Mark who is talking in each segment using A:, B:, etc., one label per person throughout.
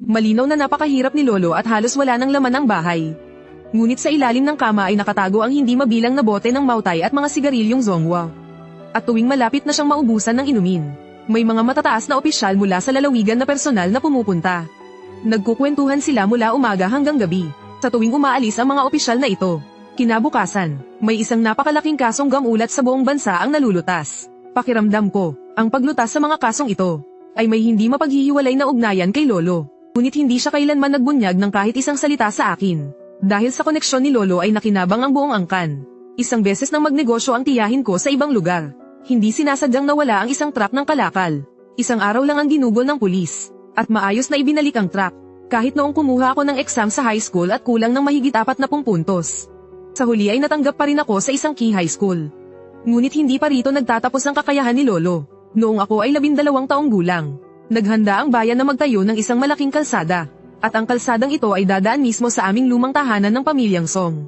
A: Malinaw na napakahirap ni Lolo at halos wala ng laman ang bahay. Ngunit sa ilalim ng kama ay nakatago ang hindi mabilang na bote ng mautay at mga sigarilyong zongwa. At tuwing malapit na siyang maubusan ng inumin, may mga matataas na opisyal mula sa lalawigan na personal na pumupunta. Nagkukwentuhan sila mula umaga hanggang gabi. Sa tuwing umaalis ang mga opisyal na ito, kinabukasan, may isang napakalaking kasong gamulat sa buong bansa ang nalulutas. Pakiramdam ko, ang paglutas sa mga kasong ito, ay may hindi mapaghihiwalay na ugnayan kay Lolo. Ngunit hindi siya kailanman nagbunyag ng kahit isang salita sa akin. Dahil sa koneksyon ni Lolo ay nakinabang ang buong angkan. Isang beses nang magnegosyo ang tiyahin ko sa ibang lugar. Hindi sinasadyang nawala ang isang truck ng kalakal. Isang araw lang ang ginugol ng pulis. At maayos na ibinalik ang truck. Kahit noong kumuha ako ng exam sa high school at kulang ng mahigit 40 puntos. Sa huli ay natanggap pa rin ako sa isang key high school. Ngunit hindi pa rito nagtatapos ang kakayahan ni Lolo. Noong ako ay 12 taong gulang, naghanda ang bayan na magtayo ng isang malaking kalsada. At ang kalsadang ito ay dadaan mismo sa aming lumang tahanan ng pamilyang Song.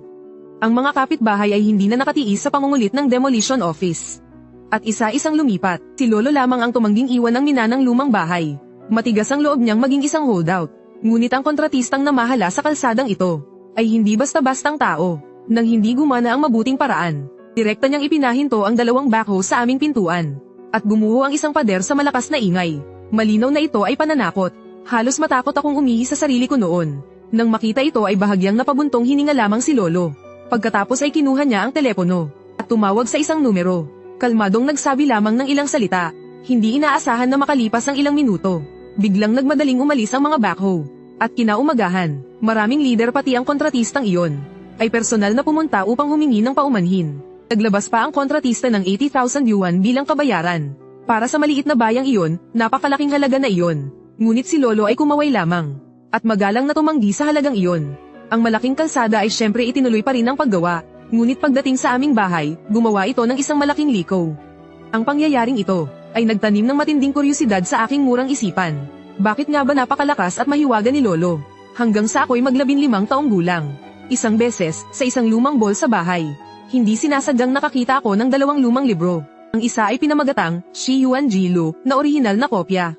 A: Ang mga kapitbahay ay hindi na nakatiis sa pangungulit ng demolition office. At isa-isang lumipat, si Lolo lamang ang tumangging iwan ng minanang lumang bahay. Matigas ang loob niyang maging isang holdout. Ngunit ang kontratistang namahala sa kalsadang ito, ay hindi basta-bastang tao. Nang hindi gumana ang mabuting paraan, direkta niyang ipinahinto ang 2 backhoe sa aming pintuan. At bumuho ang isang pader sa malakas na ingay. Malinaw na ito ay pananakot. Halos matakot akong umihi sa sarili ko noon. Nang makita ito ay bahagyang napabuntong hininga lamang si Lolo. Pagkatapos ay kinuha niya ang telepono. At tumawag sa isang numero. Kalmadong nagsabi lamang ng ilang salita. Hindi inaasahan na makalipas ang ilang minuto. Biglang nagmadaling umalis ang mga backhoe. At kinaumagahan, maraming leader pati ang kontratistang iyon, ay personal na pumunta upang humingi ng paumanhin. Naglabas pa ang kontratista ng 80,000 yuan bilang kabayaran. Para sa maliit na bayang iyon, napakalaking halaga na iyon. Ngunit si Lolo ay kumaway lamang. At magalang na tumanggi sa halagang iyon. Ang malaking kalsada ay syempre itinuloy pa rin ang paggawa. Ngunit pagdating sa aming bahay, gumawa ito ng isang malaking liko. Ang pangyayaring ito, ay nagtanim ng matinding kuryosidad sa aking murang isipan. Bakit nga ba napakalakas at mahiwaga ni Lolo? Hanggang sa ako'y mag-15 taong gulang. Isang beses, sa isang lumang bowl sa bahay, hindi sinasadyang nakakita ako ng 2 lumang libro. Ang isa ay pinamagatang, Shi Yuan Jilu, na orihinal na kopya.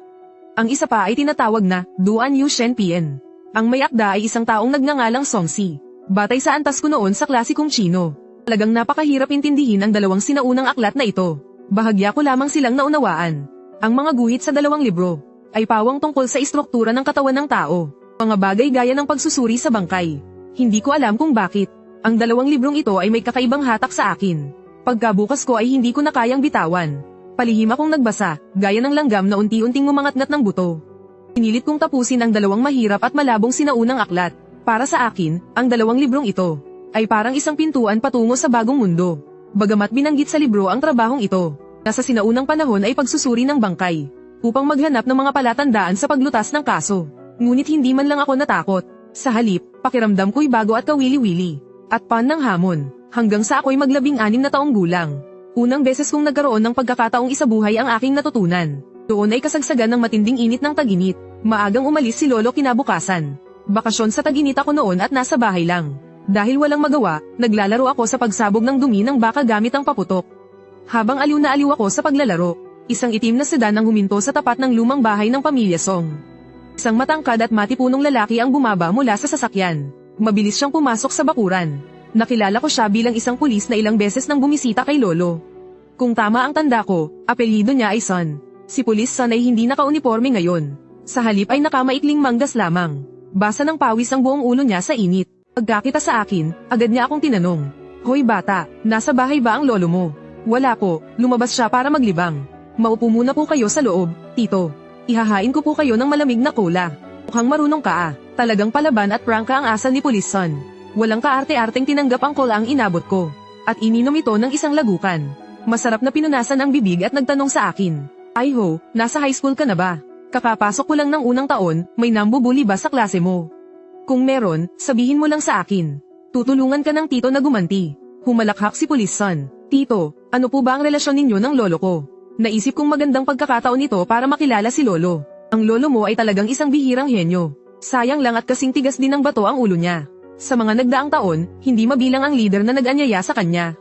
A: Ang isa pa ay tinatawag na, Duan Yu Shen Pien. Ang may akda ay isang taong nagngangalang Songsi. Batay sa antas ko noon sa klasikong Chino. Talagang napakahirap intindihin ang 2 sinaunang aklat na ito. Bahagya ko lamang silang naunawaan. Ang mga guhit sa 2 libro, ay pawang tungkol sa istruktura ng katawan ng tao. Mga bagay gaya ng pagsusuri sa bangkay. Hindi ko alam kung bakit. Ang 2 librong ito ay may kakaibang hatak sa akin. Pagkabukas ko ay hindi ko na kayang bitawan. Palihim akong nagbasa, gaya ng langgam na unti-unting umangat-ngat ng buto. Pinilit kong tapusin ang 2 mahirap at malabong sinaunang aklat. Para sa akin, ang 2 librong ito, ay parang isang pintuan patungo sa bagong mundo. Bagamat binanggit sa libro ang trabahong ito, nasa sinaunang panahon ay pagsusuri ng bangkay, upang maghanap ng mga palatandaan sa paglutas ng kaso. Ngunit hindi man lang ako natakot. Sa halip, pakiramdam ko'y bago at kawili-wili. At pan ng hamon, hanggang sa ako'y mag-16 na taong gulang. Unang beses kong nagkaroon ng pagkakataong isabuhay ang aking natutunan. Doon ay kasagsagan ng matinding init ng tag-init. Maagang umalis si Lolo kinabukasan. Bakasyon sa tag-init ako noon at nasa bahay lang. Dahil walang magawa, naglalaro ako sa pagsabog ng dumi ng baka gamit ang paputok. Habang aliw na aliw ako sa paglalaro, isang itim na sedan ang huminto sa tapat ng lumang bahay ng pamilya Song. Isang matangkad at matipunong lalaki ang bumaba mula sa sasakyan. Mabilis siyang pumasok sa bakuran. Nakilala ko siya bilang isang pulis na ilang beses nang bumisita kay Lolo. Kung tama ang tanda ko, apelyido niya ay Son. Si Police Son ay hindi naka-uniforme ngayon. Sa halip ay nakamaikling manggas lamang. Basa ng pawis ang buong ulo niya sa init. Pagkakita sa akin, agad niya akong tinanong. Hoy bata, nasa bahay ba ang lolo mo? Wala po, lumabas siya para maglibang. Maupo muna po kayo sa loob, tito. Ihahain ko po kayo ng malamig na cola. Mukhang marunong ka ah. Talagang palaban at prangka ang asal ni Police Son. Walang kaarte-arteng tinanggap ang cola ang inabot ko. At ininom ito ng isang lagukan. Masarap na pinunasan ang bibig at nagtanong sa akin. Ay ho, nasa high school ka na ba? Kakapasok ko lang ng unang taon, may nambubuli ba sa klase mo? Kung meron, sabihin mo lang sa akin. Tutulungan ka ng tito na gumanti. Humalakhak si Police Son. Tito, ano po ba ang relasyon ninyo ng lolo ko? Naisip kong magandang pagkakataon ito para makilala si Lolo. Ang lolo mo ay talagang isang bihirang henyo. Sayang lang at kasing tigas din ng bato ang ulo niya. Sa mga nagdaang taon, hindi mabilang ang leader na nag-anyaya sa kanya.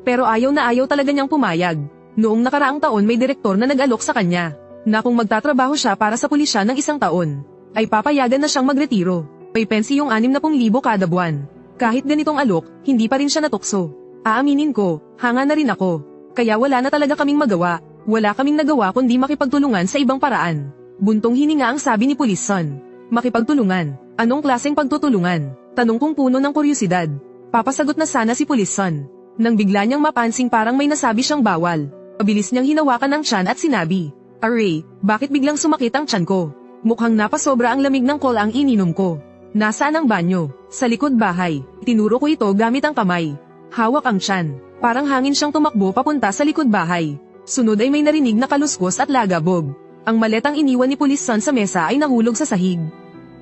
A: Pero ayaw na ayaw talaga niyang pumayag. Noong nakaraang taon may direktor na nag-alok sa kanya, na kung magtatrabaho siya para sa pulisya ng 1 taon, ay papayagan na siyang magretiro. May pensiyong 60,000 kada buwan. Kahit ganitong alok, hindi pa rin siya natukso. Aaminin ko, hanga na rin ako. Kaya wala na talaga kaming magawa. Wala kaming nagawa kundi makipagtulungan sa ibang paraan. Buntong hininga ang sabi ni Police Son. Makipagtulungan? Anong klaseng pagtutulungan? Tanong kong puno ng kuryosidad. Papasagot na sana si Police Son. Nang bigla niyang mapansing parang may nasabi siyang bawal. Mabilis niyang hinawakan ang tiyan at sinabi, "Aray, bakit biglang sumakit ang tiyan ko? Mukhang napasobra ang lamig ng kol ang ininom ko." "Nasaan ang banyo?" "Sa likod bahay." Tinuro ko ito gamit ang kamay. Hawak ang tiyan. Parang hangin siyang tumakbo papunta sa likod bahay. Sunod ay may narinig na kaluskos at lagabog. Ang maletang iniwan ni Police Son sa mesa ay nahulog sa sahig.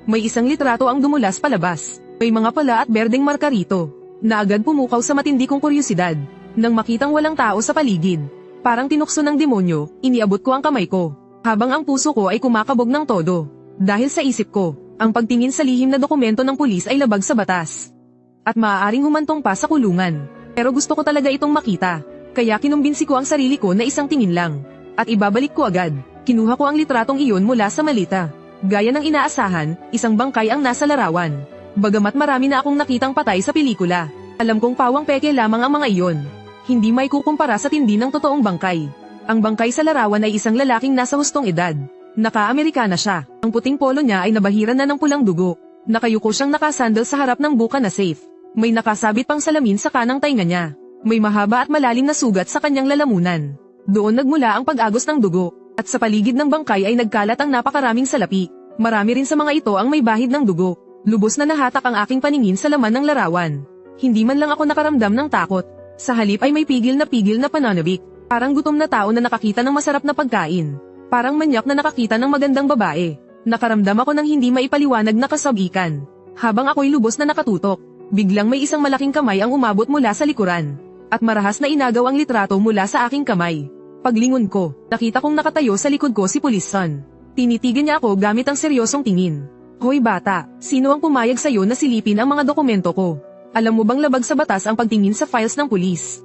A: May isang litrato ang dumulas palabas. May mga pala at berdeng marka rito. Na agad pumukaw sa matindi kong kuryosidad. Nang makitang walang tao sa paligid. Parang tinukso ng demonyo, iniabot ko ang kamay ko. Habang ang puso ko ay kumakabog ng todo. Dahil sa isip ko, ang pagtingin sa lihim na dokumento ng pulis ay labag sa batas. At maaaring humantong pa sa kulungan. Pero gusto ko talaga itong makita. Kaya kinumbinsi ko ang sarili ko na isang tingin lang. At ibabalik ko agad. Kinuha ko ang litratong iyon mula sa malita. Gaya ng inaasahan, isang bangkay ang nasa larawan. Bagamat marami na akong nakitang patay sa pelikula, alam kong pawang peke lamang ang mga iyon. Hindi may kukumpara sa tindi ng totoong bangkay. Ang bangkay sa larawan ay isang lalaking nasa hustong edad. Naka-Amerikana siya. Ang puting polo niya ay nabahiran na ng pulang dugo. Nakayuko siyang nakasandal sa harap ng buka na safe. May nakasabit pang salamin sa kanang tainga niya. May mahaba at malalim na sugat sa kanyang lalamunan. Doon nagmula ang pag-agos ng dugo. At sa paligid ng bangkay ay nagkalat ang napakaraming salapi. Marami rin sa mga ito ang may bahid ng dugo. Lubos na nahatak ang aking paningin sa laman ng larawan. Hindi man lang ako nakaramdam ng takot. Sa halip ay may pigil na pananabik. Parang gutom na tao na nakakita ng masarap na pagkain. Parang manyak na nakakita ng magandang babae. Nakaramdam ako ng hindi maipaliwanag na kasabikan. Habang ako'y lubos na nakatutok, biglang may isang malaking kamay ang umabot mula sa likuran. At marahas na inagaw ang litrato mula sa aking kamay. Paglingon ko, nakita kong nakatayo sa likod ko si Police Son. Tinitigan niya ako gamit ang seryosong tingin. "Hoy bata, sino ang pumayag sa'yo na silipin ang mga dokumento ko? Alam mo bang labag sa batas ang pagtingin sa files ng pulis?"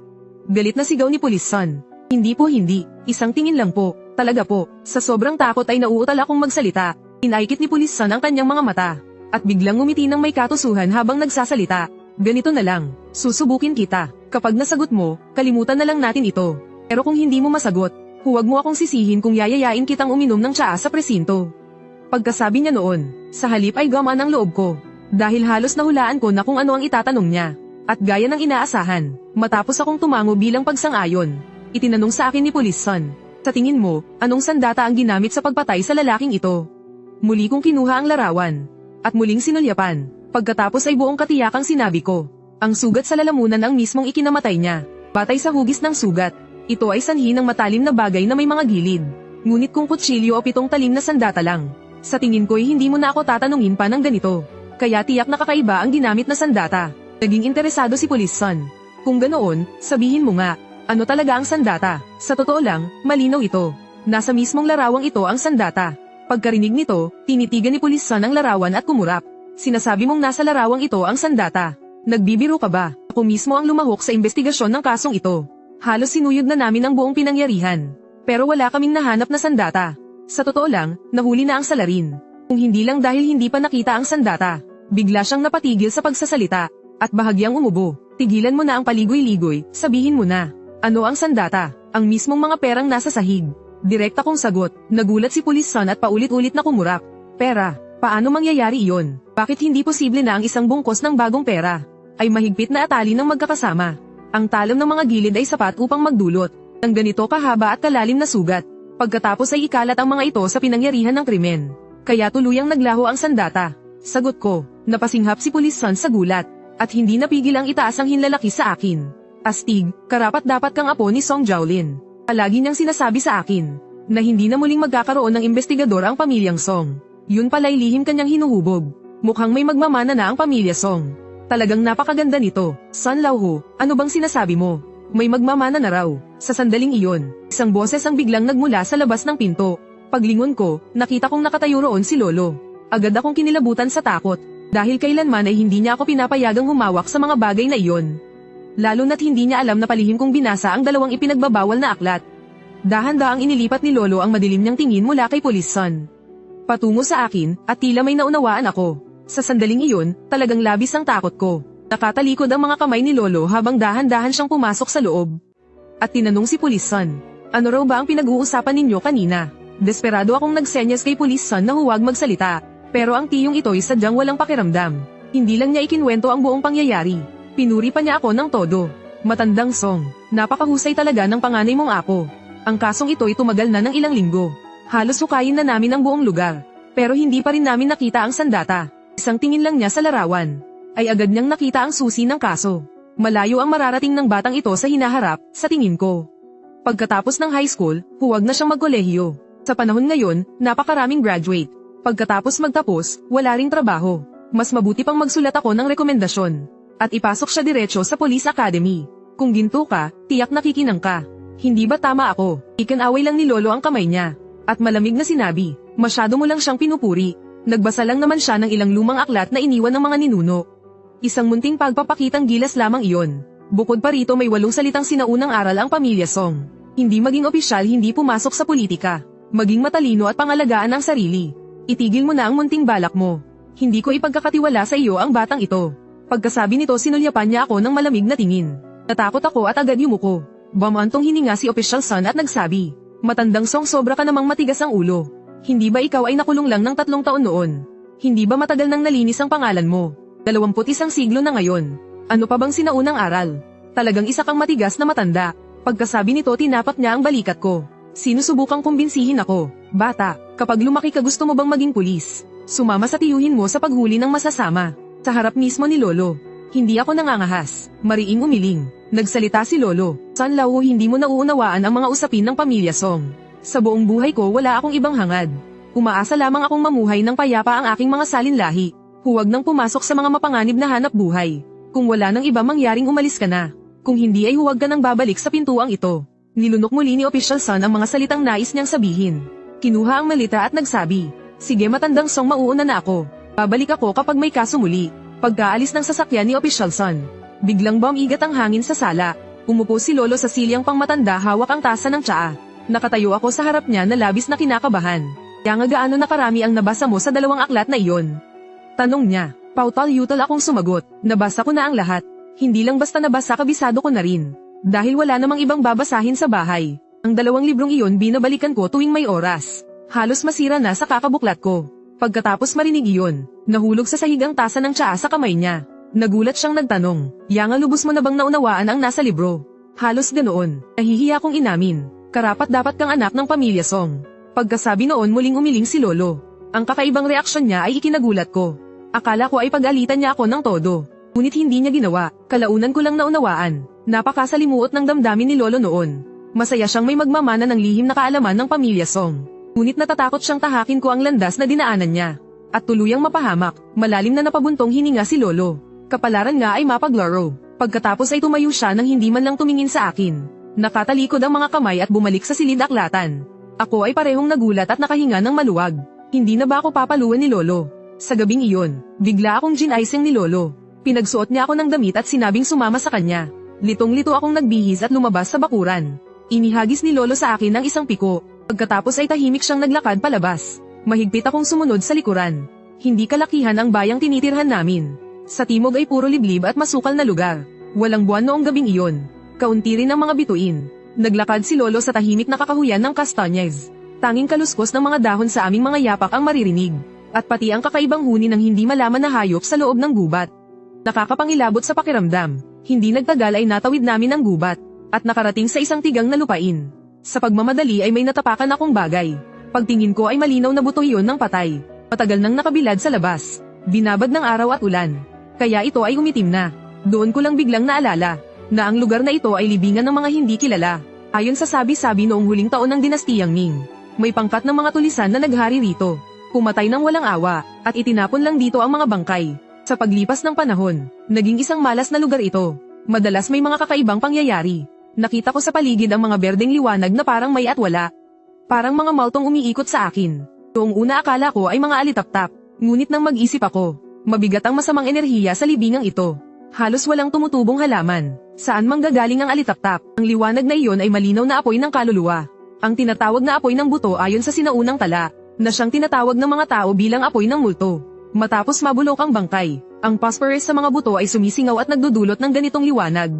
A: Galit na sigaw ni Police Son. "Hindi po hindi, isang tingin lang po, talaga po." Sa sobrang takot ay nauutal akong magsalita. Inaikit ni Police Son ang kanyang mga mata. At biglang ngumiti ng may katusuhan habang nagsasalita. "Ganito na lang, susubukin kita. Kapag nasagot mo, kalimutan na lang natin ito. Pero kung hindi mo masagot, huwag mo akong sisihin kung yayayain kitang uminom ng tsaa sa presinto." Pagkasabi niya noon, sa halip ay gamaan ang loob ko. Dahil halos nahulaan ko na kung ano ang itatanong niya. At gaya ng inaasahan, matapos akong tumango bilang pagsang-ayon, itinanong sa akin ni Police Son, "Sa tingin mo, anong sandata ang ginamit sa pagpatay sa lalaking ito?" Muli kong kinuha ang larawan. At muling sinulyapan. Pagkatapos ay buong katiyakang sinabi ko, "Ang sugat sa lalamunan ang mismong ikinamatay niya. Batay sa hugis ng sugat. Ito ay sanhi ng matalim na bagay na may mga gilid. Ngunit kung kutsilyo o 7 talim na sandata lang. Sa tingin ko'y hindi mo na ako tatanungin pa ng ganito. Kaya tiyak na kakaiba ang ginamit na sandata." Naging interesado si Police Son. "Kung ganoon, sabihin mo nga, ano talaga ang sandata?" Sa totoo lang, malinaw ito. Nasa mismong larawang ito ang sandata. Pagkarinig nito, tinitigan ni Police Son ang larawan at kumurap. "Sinasabi mong nasa larawang ito ang sandata. Nagbibiro ka ba? Ako mismo ang lumahok sa investigasyon ng kasong ito. Halos sinuyod na namin ang buong pinangyarihan. Pero wala kaming nahanap na sandata. Sa totoo lang, nahuli na ang salarin. Kung hindi lang dahil hindi pa nakita ang sandata." Bigla siyang napatigil sa pagsasalita. At bahagyang umubo. "Tigilan mo na ang paligoy-ligoy, sabihin mo na. Ano ang sandata?" "Ang mismong mga perang nasa sahig." Direkta kong sagot. Nagulat si Police Son at paulit-ulit na kumurap. "Pera? Paano mangyayari iyon? Bakit hindi posible na ang isang bungkos ng bagong pera ay mahigpit na atali ng magkakasama? Ang talam ng mga gilid ay sapat upang magdulot ng ganito kahaba at kalalim na sugat. Pagkatapos ay ikalat ang mga ito sa pinangyarihan ng krimen. Kaya tuluyang naglaho ang sandata." Sagot ko. Napasinghap si Police Son sa gulat. At hindi napigil ang itaas ang hinlalaki sa akin. "Astig, karapat-dapat kang apo ni Song Jiaolin." Palagi niyang sinasabi sa akin na hindi na muling magkakaroon ng investigador ang pamilyang Song. Yun pala'y lihim kanyang hinuhubog. Mukhang may magmamana na ang pamilya Song. Talagang napakaganda nito. "Son Lauho, ano bang sinasabi mo? May magmamana na raw." Sa sandaling iyon, isang boses ang biglang nagmula sa labas ng pinto. Paglingon ko, nakita kong nakatayo roon si Lolo. Agad akong kinilabutan sa takot. Dahil kailanman ay hindi niya ako pinapayagang humawak sa mga bagay na iyon. Lalo na't hindi niya alam na palihim kong binasa ang 2 ipinagbabawal na aklat. Dahan-daang inilipat ni Lolo ang madilim niyang tingin mula kay Police Son. patungo sa akin, at tila may naunawaan ako. Sa sandaling iyon, talagang labis ang takot ko. Nakatalikod ang mga kamay ni Lolo habang dahan-dahan siyang pumasok sa loob. At tinanong si Police Son, ano raw ba ang pinag-uusapan ninyo kanina? Desperado akong nagsenyas kay Police Son na huwag magsalita, pero ang tiyong ito'y sadyang walang pakiramdam. Hindi lang niya ikinwento ang buong pangyayari. Pinuri pa niya ako ng todo. Matandang Song, napakahusay talaga ng panganay mong apo. Ang kasong ito'y tumagal na ng ilang linggo. Halos hukayin na namin ang buong lugar. Pero hindi pa rin namin nakita ang sandata. Isang tingin lang niya sa larawan, ay agad niyang nakita ang susi ng kaso. Malayo ang mararating ng batang ito sa hinaharap, sa tingin ko. Pagkatapos ng high school, huwag na siyang magkolehiyo. Sa panahon ngayon, napakaraming graduate. Pagkatapos magtapos, wala ring trabaho. Mas mabuti pang magsulat ako ng rekomendasyon. At ipasok siya diretso sa Police Academy. Kung ginto ka, tiyak nakikinang ka. Hindi ba tama ako? Ikanaway lang ni Lolo ang kamay niya. At malamig na sinabi, masyado mo lang siyang pinupuri. Nagbasa lang naman siya ng ilang lumang aklat na iniwan ng mga ninuno. Isang munting pagpapakitang gilas lamang iyon. Bukod pa rito may 8 salitang sinaunang aral ang pamilya Song. Hindi maging opisyal, hindi pumasok sa politika. Maging matalino at pangalagaan ang sarili. Itigil mo na ang munting balak mo. Hindi ko ipagkakatiwala sa iyo ang batang ito. Pagkasabi nito sinulyapan niya ako ng malamig na tingin. Natakot ako at agad yumuko. Bumantong hininga si Official Son at nagsabi, matandang Song, sobra ka namang matigas ang ulo. Hindi ba ikaw ay nakulong lang ng 3 taon noon? Hindi ba matagal nang nalinis ang pangalan mo? 21 siglo na ngayon. Ano pa bang sinaunang aral? Talagang isa kang matigas na matanda. Pagkasabi nito tinapak niya ang balikat ko. Sinusubukang kumbinsihin ako. Bata, kapag lumaki ka gusto mo bang maging pulis? Sumama sa tiyuhin mo sa paghuli ng masasama. Sa harap mismo ni Lolo. Hindi ako nangangahas. Mariing umiling. Nagsalita si Lolo. Sanlaw hindi mo nauunawaan ang mga usapin ng pamilya Song. Sa buong buhay ko wala akong ibang hangad. Umaasa lamang akong mamuhay ng payapa ang aking mga salinlahi. Huwag nang pumasok sa mga mapanganib na hanap buhay. Kung wala nang iba mangyaring umalis ka na. Kung hindi ay huwag ka nang babalik sa pintuang ito. Nilunok muli ni Official Son ang mga salitang nais niyang sabihin. Kinuha ang malita at nagsabi, sige matandang Song, mauuna na ako. Babalik ako kapag may kaso muli. Pagkaalis ng sasakyan ni Official Son, biglang bumigat ang hangin sa sala. Umupo si Lolo sa silyang pangmatanda, hawak ang tasa ng tsaa. Nakatayo ako sa harap niya na labis na kinakabahan. Kaya nga gaano na karami ang nabasa mo sa 2 aklat na iyon? Tanong niya. Pautal-yutal akong sumagot, nabasa ko na ang lahat. Hindi lang basta nabasa, kabisado ko na rin. Dahil wala namang ibang babasahin sa bahay. Ang 2 librong iyon binabalikan ko tuwing may oras. Halos masira na sa kakabuklat ko. Pagkatapos marinig iyon, nahulog sa sahig ang tasa ng tsaa sa kamay niya. Nagulat siyang nagtanong, yang lubos mo na bang naunawaan ang nasa libro? Halos ganoon, nahihiya kong inamin. Karapat dapat kang anak ng pamilya Song. Pagkasabi noon muling umiling si Lolo. Ang kakaibang reaksyon niya ay ikinagulat ko. Akala ko ay pag-alitan niya ako ng todo. Ngunit hindi niya ginawa, kalaunan ko lang naunawaan. Napakasalimuot ng damdamin ni Lolo noon. Masaya siyang may magmamana ng lihim na kaalaman ng pamilya Song. Ngunit natatakot siyang tahakin ko ang landas na dinaanan niya. At tuluyang mapahamak, malalim na napabuntong hininga si Lolo. Kapalaran nga ay mapaglaro. Pagkatapos ay tumayo siya nang hindi man lang tumingin sa akin. Nakatalikod ang mga kamay at bumalik sa silid aklatan. Ako ay parehong nagulat at nakahinga ng maluwag. Hindi na ba ako papaluin ni Lolo? Sa gabing iyon, bigla akong ginaising ni Lolo. Pinagsuot niya ako ng damit at sinabing sumama sa kanya. Litong-lito akong nagbihis at lumabas sa bakuran. Inihagis ni Lolo sa akin ng isang piko. Pagkatapos ay tahimik siyang naglakad palabas. Mahigpit akong sumunod sa likuran. Hindi kalakihan ang bayang tinitirhan namin. Sa timog ay puro liblib at masukal na lugar. Walang buwan noong gabing iyon. Kaunti rin ang mga bituin. Naglakad si Lolo sa tahimik na kakahuyan ng kastanyes. Tanging kaluskos ng mga dahon sa aming mga yapak ang maririnig. At pati ang kakaibang huni ng hindi malaman na hayop sa loob ng gubat. Nakakapangilabot sa pakiramdam. Hindi nagtagal ay natawid namin ang gubat. At nakarating sa isang tigang na lupain. Sa pagmamadali ay may natapakan akong bagay. Pagtingin ko ay malinaw na buto iyon ng patay. Matagal nang nakabilad sa labas. Binabad ng araw at ulan. Kaya ito ay umitim na. Doon ko lang biglang naalala na ang lugar na ito ay libingan ng mga hindi kilala. Ayon sa sabi-sabi noong huling taon ng dinastiyang Ming, may pangkat ng mga tulisan na naghari rito. Pumatay ng walang awa, at itinapon lang dito ang mga bangkay. Sa paglipas ng panahon, naging isang malas na lugar ito. Madalas may mga kakaibang pangyayari. Nakita ko sa paligid ang mga berdeng liwanag na parang may at wala. Parang mga multong umiikot sa akin. Noong una akala ko ay mga alitap-tap, ngunit nang mag-isip ako, mabigat ang masamang enerhiya sa libingang ito. Halos walang tumutubong halaman. Saan manggagaling ang alitap-tap? Ang liwanag na iyon ay malinaw na apoy ng kaluluwa. Ang tinatawag na apoy ng buto ayon sa sinaunang tala. na siyang tinatawag ng mga tao bilang apoy ng multo. Matapos mabulok ang bangkay, ang phosphorus sa mga buto ay sumisingaw at nagdudulot ng ganitong liwanag.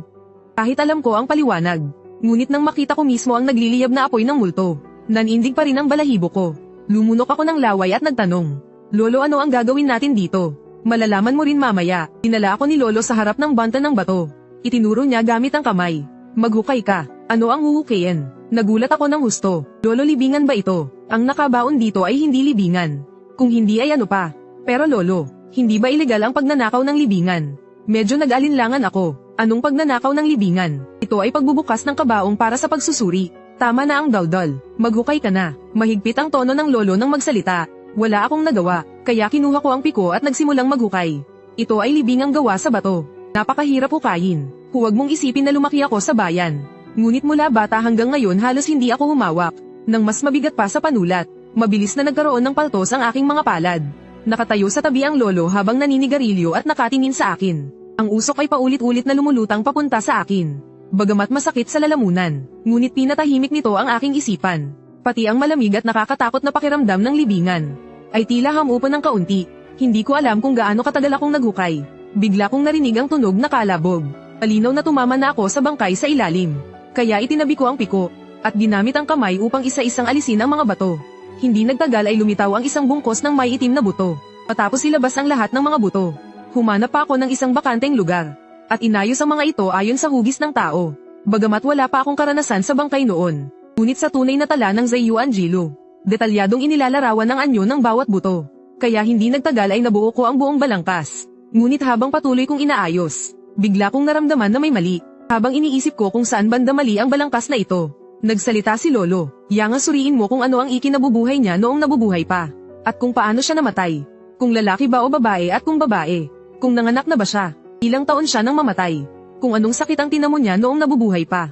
A: Kahit alam ko ang paliwanag, ngunit nang makita ko mismo ang nagliliyab na apoy ng multo, nanindig pa rin ang balahibo ko. Lumunok ako ng laway at nagtanong, "Lolo, ano ang gagawin natin dito?" "Malalaman mo rin mamaya." Dinala ako ni Lolo sa harap ng banta ng bato. Itinuro niya gamit ang kamay. "Maghukay ka." "Ano ang huhukayin?" Nagulat ako ng husto. "Lolo, libingan ba ito? Ang nakabaon dito ay hindi libingan. Kung hindi ay ano pa?" "Pero Lolo, hindi ba ilegal ang pagnanakaw ng libingan?" Medyo nag-alinlangan ako. "Anong pagnanakaw ng libingan? Ito ay pagbubukas ng kabaong para sa pagsusuri." "Tama na ang daldal. Maghukay ka na." Mahigpit ang tono ng Lolo nang magsalita. Wala akong nagawa, kaya kinuha ko ang piko at nagsimulang maghukay. Ito ay libingang gawa sa bato. Napakahirap hukayin. Huwag mong isipin na lumaki ako sa bayan. Ngunit mula bata hanggang ngayon halos hindi ako humawak ng mas mabigat pa sa panulat. Mabilis na nagkaroon ng paltos ang aking mga palad. Nakatayo sa tabi ang Lolo habang naninigarilyo at nakatingin sa akin. Ang usok ay paulit-ulit na lumulutang papunta sa akin. Bagamat masakit sa lalamunan, ngunit pinatahimik nito ang aking isipan. Pati ang malamig at nakakatakot na pakiramdam ng libingan ay tila hamupon ng kaunti. Hindi ko alam kung gaano katagal akong naghukay. Bigla kong narinig ang tunog na kalabog. Malinaw na tumama na ako sa bangkay sa ilalim. Kaya itinabi ko ang piko at ginamit ang kamay upang isa-isang alisin ang mga bato. Hindi nagtagal ay lumitaw ang isang bungkos ng may itim na buto. Matapos ilabas ang lahat ng mga buto, humanap pa ako ng isang bakanteng lugar at inayos ang mga ito ayon sa hugis ng tao. Bagamat wala pa akong karanasan sa bangkay noon, ngunit sa tunay na tala ng Zheyu Anjilo, detalyadong inilalarawan ang anyo ng bawat buto. Kaya hindi nagtagal ay nabuo ko ang buong balangkas. Ngunit habang patuloy kong inaayos, bigla kong naramdaman na may mali. Habang iniisip ko kung saan banda mali ang balangkas na ito, nagsalita si Lolo. "Yang suriin mo kung ano ang ikinabubuhay niya noong nabubuhay pa. At kung paano siya namatay. Kung lalaki ba o babae at kung babae. Kung nanganak na ba siya. Ilang taon siya nang mamatay. Kung anong sakit ang tinamo niya noong nabubuhay pa.